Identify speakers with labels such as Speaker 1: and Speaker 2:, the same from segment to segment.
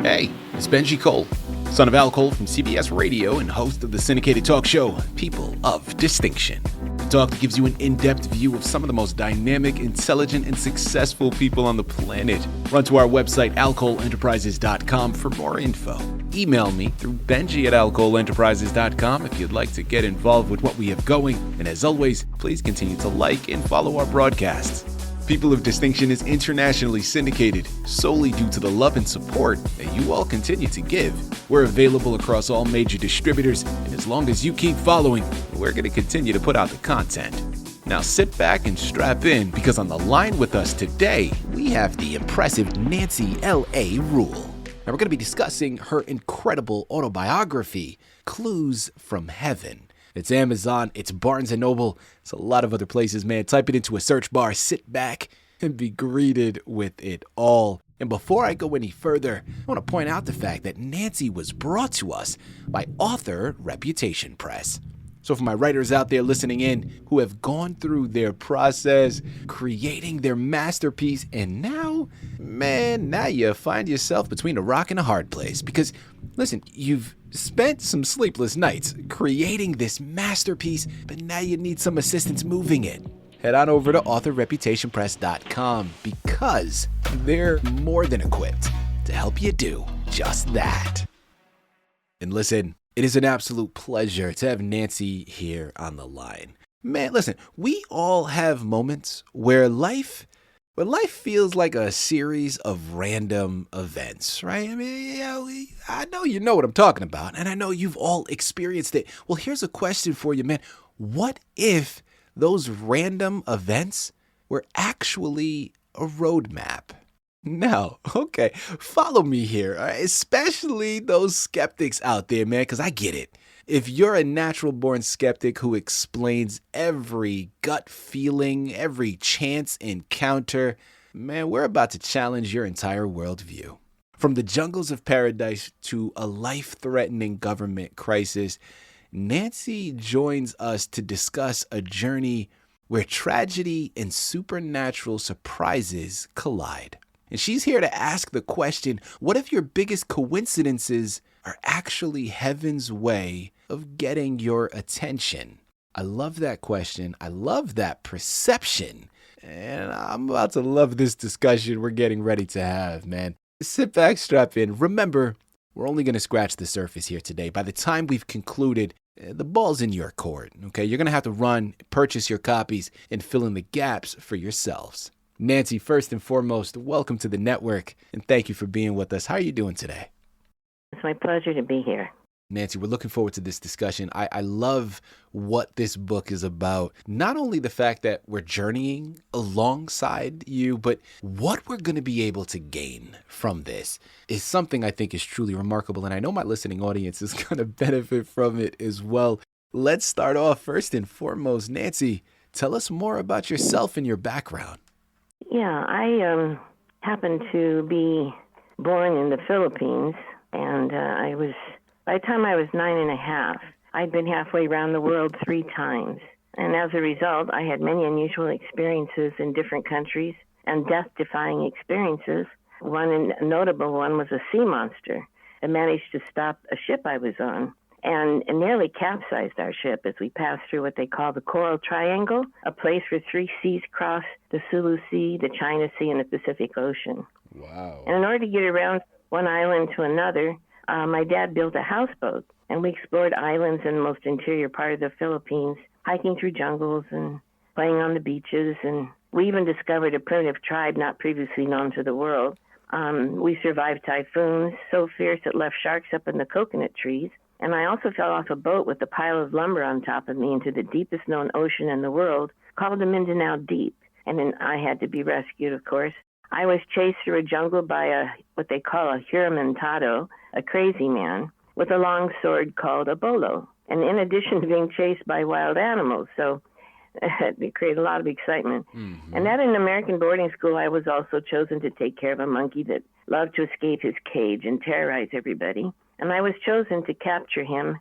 Speaker 1: Hey, it's Benji Cole, son of Al Cole from CBS Radio and host of the syndicated talk show, People of Distinction. A talk that gives you an in-depth view of some of the most dynamic, intelligent, and successful people on the planet. Run to our website, alcoleenterprises.com for more info. Email me through benji@alcoleenterprises.com if you'd like to get involved with what we have going. And as always, please continue to like and follow our broadcasts. People of Distinction is internationally syndicated solely due to the love and support that you all continue to give. We're available across all major distributors, and as long as you keep following, we're going to continue to put out the content. Now sit back and strap in, because on the line with us today, we have the impressive Nancy L.A. Ruhl. Now we're going to be discussing her incredible autobiography, Clues from Heaven. It's Amazon, it's Barnes & Noble, it's a lot of other places, man. Type it into a search bar, sit back, and be greeted with it all. And before I go any further, I want to point out the fact that Nancy was brought to us by author Reputation Press. So for my writers out there listening in who have gone through their process, creating their masterpiece, and now you find yourself between a rock and a hard place. Because, listen, you've spent some sleepless nights creating this masterpiece, but now you need some assistance moving it. Head on over to authorreputationpress.com because they're more than equipped to help you do just that. And listen, it is an absolute pleasure to have Nancy here on the line. Man, listen, we all have moments where life feels like a series of random events, right? I mean, I know you know what I'm talking about, and I know you've all experienced it. Well, here's a question for you, man. What if those random events were actually a roadmap? No. Okay. Follow me here, all right? Especially those skeptics out there, man, because I get it. If you're a natural-born skeptic who explains every gut feeling, every chance encounter, man, we're about to challenge your entire worldview. From the jungles of paradise to a life-threatening government crisis, Nancy joins us to discuss a journey where tragedy and supernatural surprises collide. And she's here to ask the question, what if your biggest coincidences are actually heaven's way of getting your attention? I love that question. I love that perception. And I'm about to love this discussion we're getting ready to have, man. Sit back, strap in. Remember, we're only going to scratch the surface here today. By the time we've concluded, the ball's in your court, okay? You're going to have to run, purchase your copies, and fill in the gaps for yourselves. Nancy, first and foremost, welcome to the network, and thank you for being with us. How are you doing today?
Speaker 2: It's my pleasure to be here.
Speaker 1: Nancy, we're looking forward to this discussion. I love what this book is about. Not only the fact that we're journeying alongside you, but what we're going to be able to gain from this is something I think is truly remarkable, and I know my listening audience is going to benefit from it as well. Let's start off first and foremost. Nancy, tell us more about yourself and your background.
Speaker 2: Yeah, I happened to be born in the Philippines, and by the time I was 9.5, I'd been halfway around the world 3 times. And as a result, I had many unusual experiences in different countries and death-defying experiences. One notable one was a sea monster that managed to stop a ship I was on and nearly capsized our ship as we passed through what they call the Coral Triangle, a place where 3 seas cross the Sulu Sea, the China Sea, and the Pacific Ocean.
Speaker 1: Wow.
Speaker 2: And in order to get around one island to another, my dad built a houseboat, and we explored islands in the most interior part of the Philippines, hiking through jungles and playing on the beaches. And we even discovered a primitive tribe not previously known to the world. We survived typhoons so fierce it left sharks up in the coconut trees. And I also fell off a boat with a pile of lumber on top of me into the deepest known ocean in the world, called the Mindanao Deep. And then I had to be rescued, of course. I was chased through a jungle by what they call a huramentado, a crazy man, with a long sword called a bolo. And in addition to being chased by wild animals, so it created a lot of excitement. Mm-hmm. And at an American boarding school, I was also chosen to take care of a monkey that loved to escape his cage and terrorize everybody. And I was chosen to capture him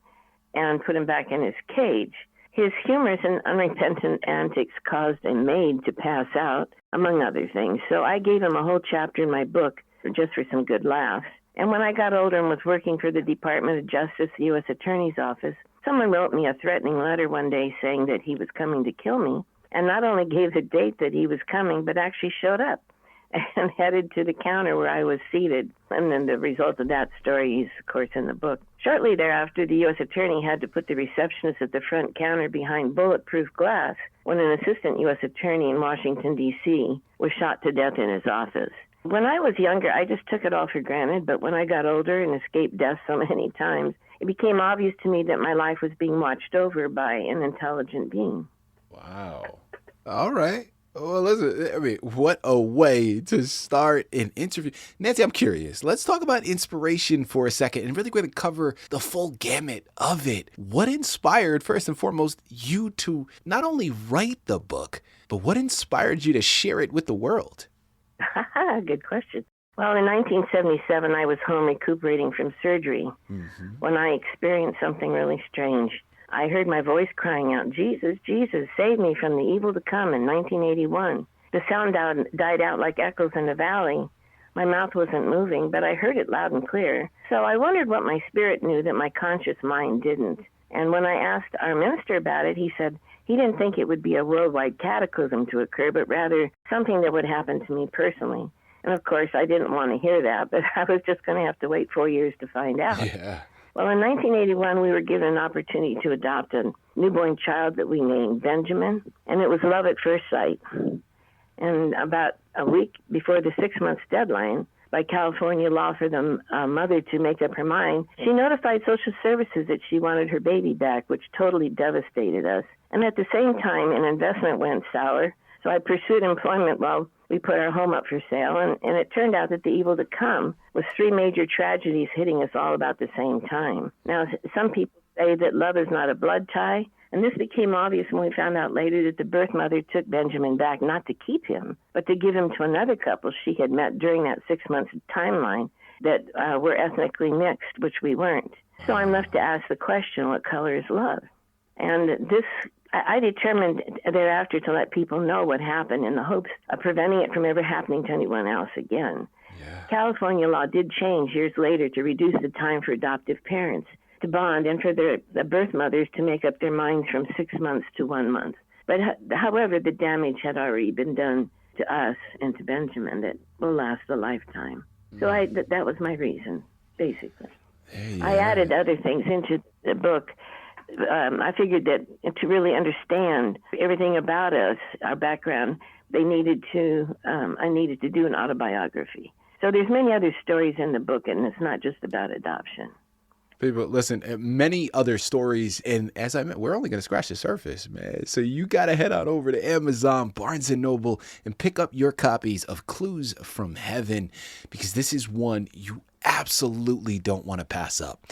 Speaker 2: and put him back in his cage. His humorous and unrepentant antics caused a maid to pass out, among other things. So I gave him a whole chapter in my book just for some good laughs. And when I got older and was working for the Department of Justice, the U.S. Attorney's Office, someone wrote me a threatening letter one day saying that he was coming to kill me, and not only gave the date that he was coming, but actually showed up and headed to the counter where I was seated. And then the result of that story is, of course, in the book. Shortly thereafter, the U.S. Attorney had to put the receptionist at the front counter behind bulletproof glass when an assistant U.S. Attorney in Washington, D.C. was shot to death in his office. When I was younger, I just took it all for granted, but when I got older and escaped death so many times, it became obvious to me that my life was being watched over by an intelligent being.
Speaker 1: Wow. All right. Well, listen, I mean, what a way to start an interview. Nancy, I'm curious. Let's talk about inspiration for a second and really going to cover the full gamut of it. What inspired, first and foremost, you to not only write the book, but what inspired you to share it with the world?
Speaker 2: Good question. Well, in 1977, I was home recuperating from surgery when I experienced something really strange. I heard my voice crying out, "Jesus, Jesus, save me from the evil to come," in 1981. The sound died out like echoes in the valley. My mouth wasn't moving, but I heard it loud and clear. So I wondered what my spirit knew that my conscious mind didn't. And when I asked our minister about it, he said he didn't think it would be a worldwide cataclysm to occur, but rather something that would happen to me personally. And of course, I didn't want to hear that, but I was just going to have to wait 4 years to find out.
Speaker 1: Yeah.
Speaker 2: Well, in 1981, we were given an opportunity to adopt a newborn child that we named Benjamin, and it was love at first sight. And about a week before the 6 months deadline, by California law for the mother to make up her mind, she notified social services that she wanted her baby back, which totally devastated us. And at the same time, an investment went sour, so I pursued employment while we put our home up for sale, and it turned out that the evil to come was 3 major tragedies hitting us all about the same time. Now, some people say that love is not a blood tie, and this became obvious when we found out later that the birth mother took Benjamin back not to keep him, but to give him to another couple she had met during that 6 months timeline that were ethnically mixed, which we weren't. So I'm left to ask the question, what color is love? And I determined thereafter to let people know what happened in the hopes of preventing it from ever happening to anyone else again. Yeah. California law did change years later to reduce the time for adoptive parents to bond and for the birth mothers to make up their minds from 6 months to 1 month. But however, the damage had already been done to us and to Benjamin that will last a lifetime. So that was my reason, basically. I added other things into the book. I figured that to really understand everything about us, our background, I needed to do an autobiography. So there's many other stories in the book, and it's not just about adoption.
Speaker 1: People, listen, many other stories, and as I meant, we're only going to scratch the surface, man. So you got to head on over to Amazon, Barnes & Noble, and pick up your copies of Clues from Heaven, because this is one you absolutely don't want to pass up.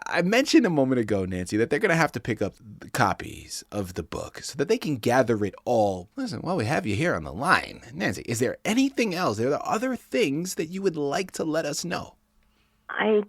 Speaker 1: I mentioned a moment ago, Nancy, that they're going to have to pick up the copies of the book so that they can gather it all. Listen, while we have you here on the line, Nancy, is there anything else? Are there other things that you would like to let us know?
Speaker 2: I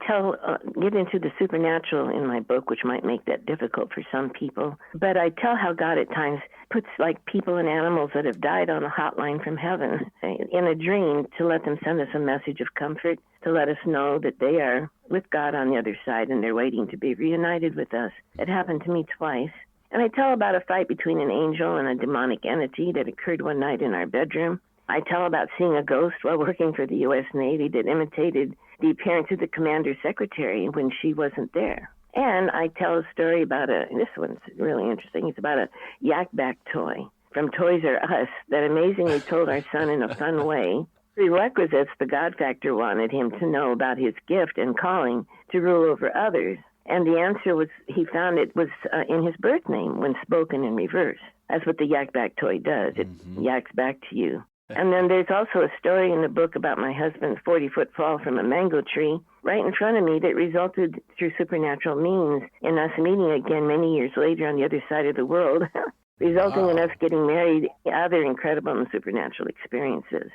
Speaker 2: get into the supernatural in my book, which might make that difficult for some people. But I tell how God at times puts like people and animals that have died on a hotline from heaven in a dream to let them send us a message of comfort, to let us know that they are with God on the other side and they're waiting to be reunited with us. It happened to me twice. And I tell about a fight between an angel and a demonic entity that occurred one night in our bedroom. I tell about seeing a ghost while working for the U.S. Navy that imitated the appearance of the commander's secretary when she wasn't there. And I tell a story about this one's really interesting. It's about a yak-back toy from Toys R Us that amazingly told our son in a fun way prerequisites the God factor wanted him to know about his gift and calling to rule over others. And the answer was, he found it was in his birth name when spoken in reverse. That's what the yak-back toy does. It yaks back to you. And then there's also a story in the book about my husband's 40-foot fall from a mango tree right in front of me that resulted through supernatural means in us meeting again many years later on the other side of the world, resulting in us getting married, other incredible and supernatural experiences.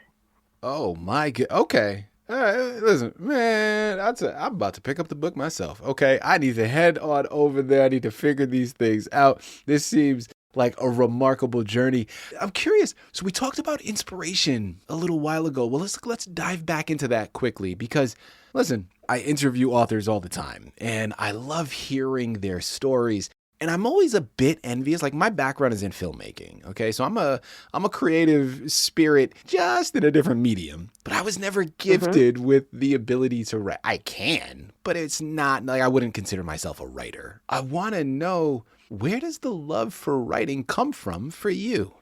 Speaker 1: Oh, my God. Okay. All right, listen, man, I'm about to pick up the book myself. Okay, I need to head on over there. I need to figure these things out. This seems like a remarkable journey. I'm curious. So we talked about inspiration a little while ago. Well, let's dive back into that quickly because, listen, I interview authors all the time and I love hearing their stories. And I'm always a bit envious. Like my background is in filmmaking. Okay. So I'm a creative spirit just in a different medium, but I was never gifted with the ability to write. I can, but it's not like I wouldn't consider myself a writer. I want to know, where does the love for writing come from for you?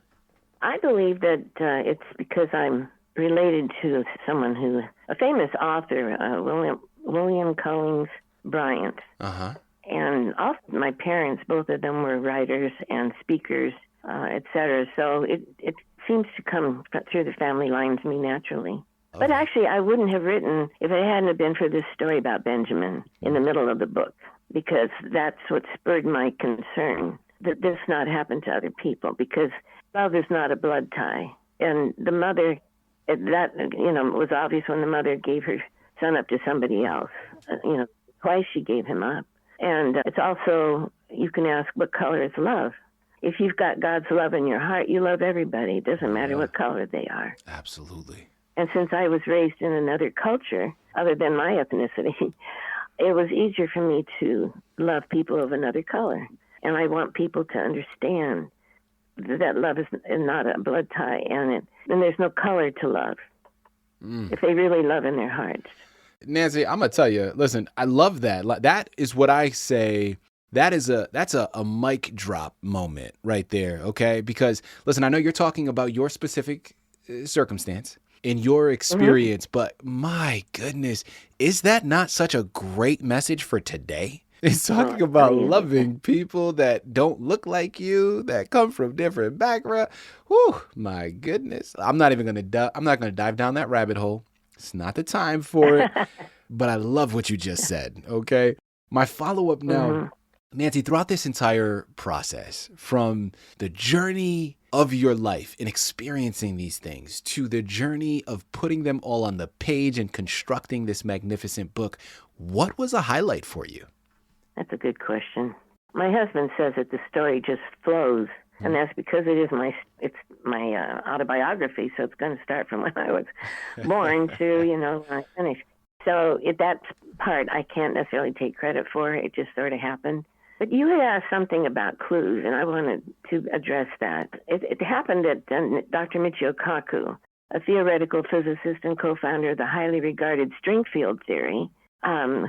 Speaker 2: I believe that it's because I'm related to a famous author, William Collins Bryant.
Speaker 1: Uh-huh.
Speaker 2: And also my parents, both of them were writers and speakers, et cetera. So it seems to come through the family line to me naturally. Okay. But actually, I wouldn't have written if it hadn't been for this story about Benjamin in the middle of the book, because that's what spurred my concern that this not happen to other people, because love is not a blood tie. And the mother, that, was obvious when the mother gave her son up to somebody else. Twice she gave him up. And it's also, you can ask, what color is love? If you've got God's love in your heart, you love everybody. It doesn't matter what color they are.
Speaker 1: Absolutely.
Speaker 2: And since I was raised in another culture, other than my ethnicity, it was easier for me to love people of another color. And I want people to understand that love is not a blood tie, and there's no color to love if they really love in their hearts.
Speaker 1: Nancy, I'm going to tell you, listen, I love that. That is what I say. That's a mic drop moment right there. Okay. Because listen, I know you're talking about your specific circumstance in your experience, but my goodness, is that not such a great message for today? It's talking about loving people that don't look like you, that come from different backgrounds. Whew, my goodness. I'm not going to dive down that rabbit hole. It's not the time for it, but I love what you just said, okay? My follow-up now, Nancy, throughout this entire process, from the journey of your life in experiencing these things to the journey of putting them all on the page and constructing this magnificent book, what was a highlight for you?
Speaker 2: That's a good question. My husband says that the story just flows. And that's because it's my autobiography, so it's going to start from when I was born to, when I finish. So that part I can't necessarily take credit for. It just sort of happened. But you had asked something about clues, and I wanted to address that. It happened that Dr. Michio Kaku, a theoretical physicist and co-founder of the highly regarded string field theory,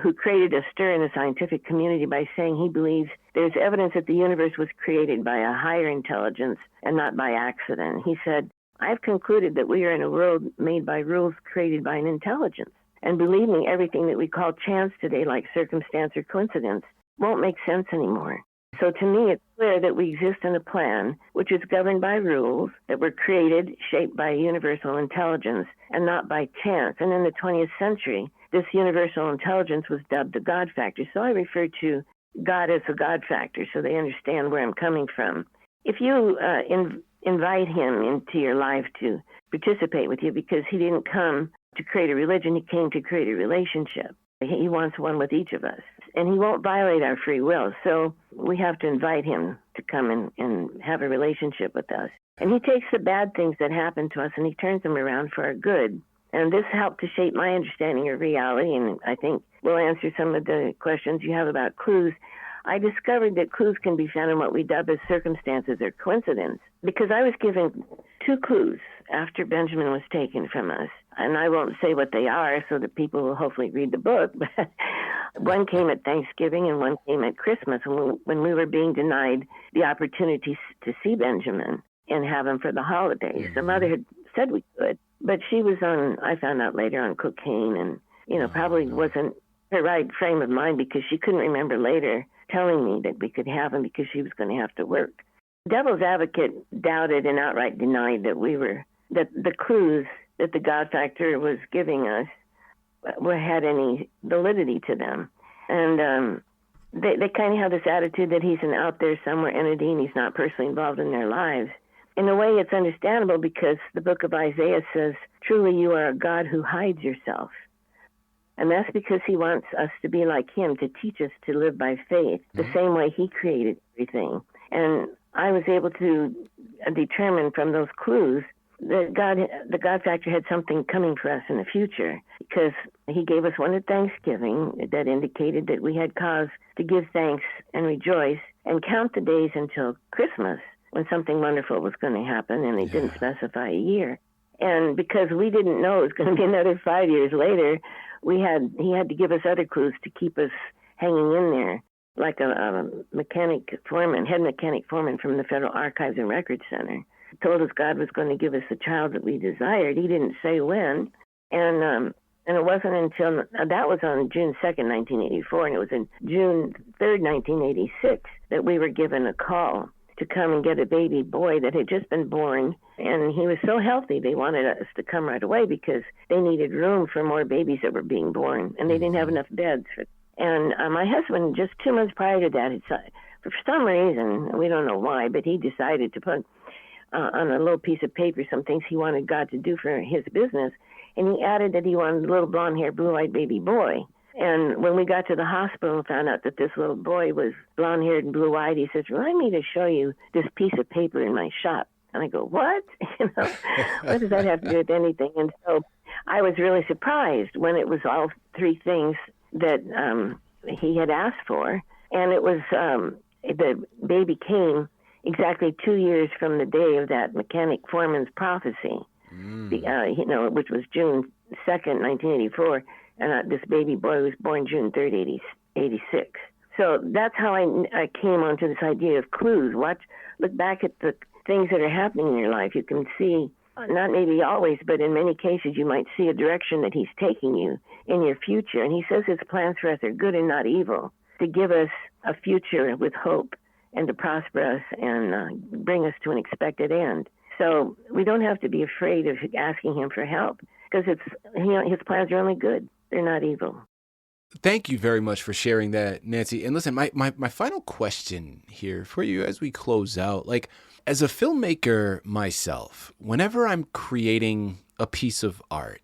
Speaker 2: who created a stir in the scientific community by saying he believes there's evidence that the universe was created by a higher intelligence and not by accident. He said, I've concluded that we are in a world made by rules created by an intelligence. And believe me, everything that we call chance today, like circumstance or coincidence, won't make sense anymore. So to me, it's clear that we exist in a plan which is governed by rules that were created, shaped by universal intelligence, and not by chance. And in the 20th century, this universal intelligence was dubbed the God factor. So I refer to God as the God factor so they understand where I'm coming from. If you invite him into your life to participate with you, because he didn't come to create a religion, he came to create a relationship. He wants one with each of us, and he won't violate our free will. So we have to invite him to come and have a relationship with us. And he takes the bad things that happen to us and he turns them around for our good. And this helped to shape my understanding of reality, and I think we'll answer some of the questions you have about clues. I discovered that clues can be found in what we dub as circumstances or coincidence, because I was given 2 clues after Benjamin was taken from us. And I won't say what they are so that people will hopefully read the book, but one came at Thanksgiving and one came at Christmas when we were being denied the opportunity to see Benjamin and have him for the holidays. The mother had said we could, but she was I found out later, on cocaine and, probably wasn't her right frame of mind, because she couldn't remember later telling me that we could have him because she was going to have to work. Devil's advocate doubted and outright denied that the clues that the God factor was giving us had any validity to them. And they kind of have this attitude that he's an out there somewhere entity and he's not personally involved in their lives. In a way, it's understandable, because the book of Isaiah says, truly you are a God who hides yourself. And that's because he wants us to be like him, to teach us to live by faith, the same way he created everything. And I was able to determine from those clues that the God factor had something coming for us in the future, because he gave us one at Thanksgiving that indicated that we had cause to give thanks and rejoice and count the days until Christmas when something wonderful was going to happen, and he didn't specify a year. And because we didn't know it was going to be another 5 years later, he had to give us other clues to keep us hanging in there, like a head mechanic foreman from the Federal Archives and Records Center told us God was going to give us the child that we desired. He didn't say when, and it wasn't until that was on June 2nd, 1984, and it was in June 3rd, 1986, that we were given a call to come and get a baby boy that had just been born, and he was so healthy they wanted us to come right away because they needed room for more babies that were being born, and they didn't have enough beds. And my husband, just 2 months prior to that, for some reason, we don't know why, but he decided to put on a little piece of paper some things he wanted God to do for his business, and he added that he wanted a little blonde-haired, blue-eyed baby boy. And when we got to the hospital and found out that this little boy was blonde-haired and blue-eyed, he says, "Remind me to show you this piece of paper in my shop." And I go, "What?" What does that have to do with anything? And so I was really surprised when it was all three things that he had asked for. And it was, the baby came exactly 2 years from the day of that mechanic foreman's prophecy, which was June 2nd, 1984. And this baby boy was born June 3rd, 86. So that's how I came onto this idea of clues. Look back at the things that are happening in your life. You can see, not maybe always, but in many cases, you might see a direction that he's taking you in your future. And he says his plans for us are good and not evil, to give us a future with hope and to prosper us and bring us to an expected end. So we don't have to be afraid of asking him for help, because his plans are only good. They're not evil.
Speaker 1: Thank you very much for sharing that, Nancy. And listen, my final question here for you as we close out, like, as a filmmaker myself, whenever I'm creating a piece of art,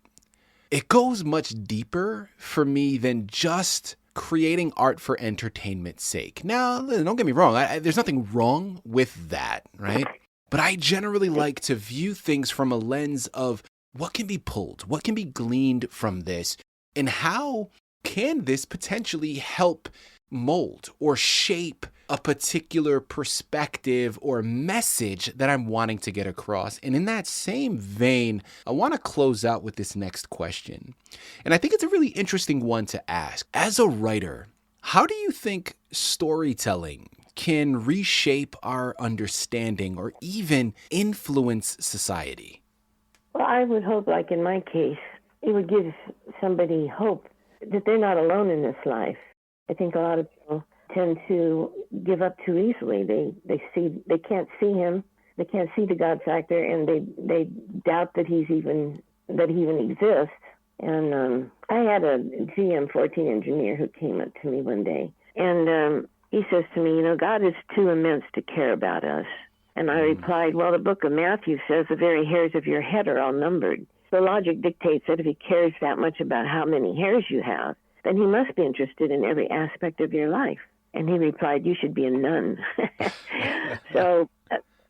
Speaker 1: it goes much deeper for me than just creating art for entertainment's sake. Now, don't get me wrong. There's nothing wrong with that, right? But I generally like to view things from a lens of what can be pulled, what can be gleaned from this, and how can this potentially help mold or shape a particular perspective or message that I'm wanting to get across. And in that same vein, I want to close out with this next question. And I think it's a really interesting one to ask. As a writer, how do you think storytelling can reshape our understanding or even influence society?
Speaker 2: Well, I would hope, like in my case, it would give somebody hope that they're not alone in this life. I think a lot of people tend to give up too easily. They can't see him, they can't see the God factor, and they doubt that he even exists. And I had a GM14 engineer who came up to me one day, and he says to me, God is too immense to care about us. And I replied, well, the book of Matthew says the very hairs of your head are all numbered. So logic dictates that if he cares that much about how many hairs you have, then he must be interested in every aspect of your life. And he replied, you should be a nun. So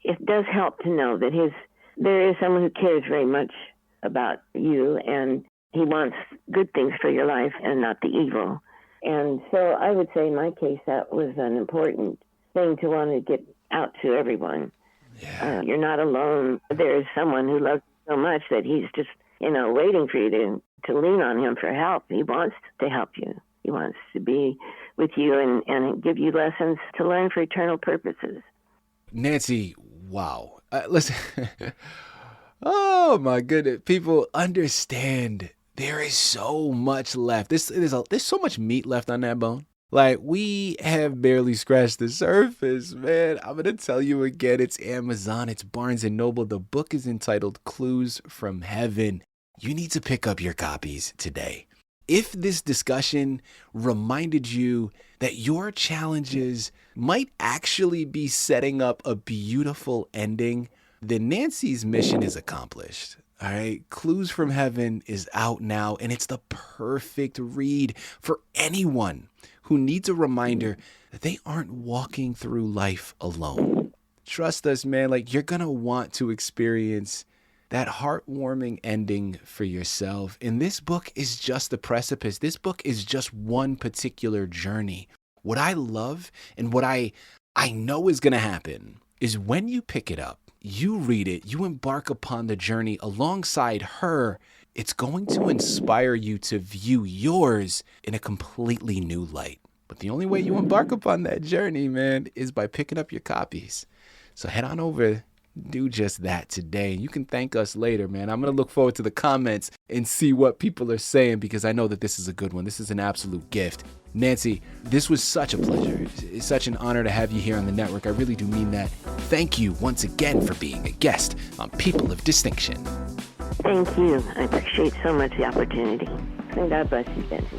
Speaker 2: it does help to know that there is someone who cares very much about you, and he wants good things for your life and not the evil. And so I would say in my case that was an important thing to want to get out to everyone. Yeah. You're not alone. There is someone who loves you so much that he's just, waiting for you to lean on him for help. He wants to help you. He wants to be with you and give you lessons to learn for eternal purposes.
Speaker 1: Nancy, wow. Listen, oh my goodness. People understand there is so much left. There's so much meat left on that bone. Like, we have barely scratched the surface, man. I'm going to tell you again, it's Amazon, it's Barnes & Noble. The book is entitled Clues from Heaven. You need to pick up your copies today. If this discussion reminded you that your challenges might actually be setting up a beautiful ending, then Nancy's mission is accomplished. All right, Clues from Heaven is out now, and it's the perfect read for anyone who needs a reminder that they aren't walking through life alone. trust us, man. Like, you're going to want to experience that heartwarming ending for yourself. And this book is just the precipice. This book is just one particular journey. What I love and what I know is going to happen is when you pick it up, you read it, you embark upon the journey alongside her, it's going to inspire you to view yours in a completely new light. But the only way you embark upon that journey, man, is by picking up your copies. So head on over, do just that today. You can thank us later, man. I'm going to look forward to the comments and see what people are saying, because I know that this is a good one. This is an absolute gift. Nancy, this was such a pleasure. It's such an honor to have you here on the network. I really do mean that. Thank you once again for being a guest on People of Distinction.
Speaker 2: Thank you. I appreciate so much the opportunity. And God bless you, Benji.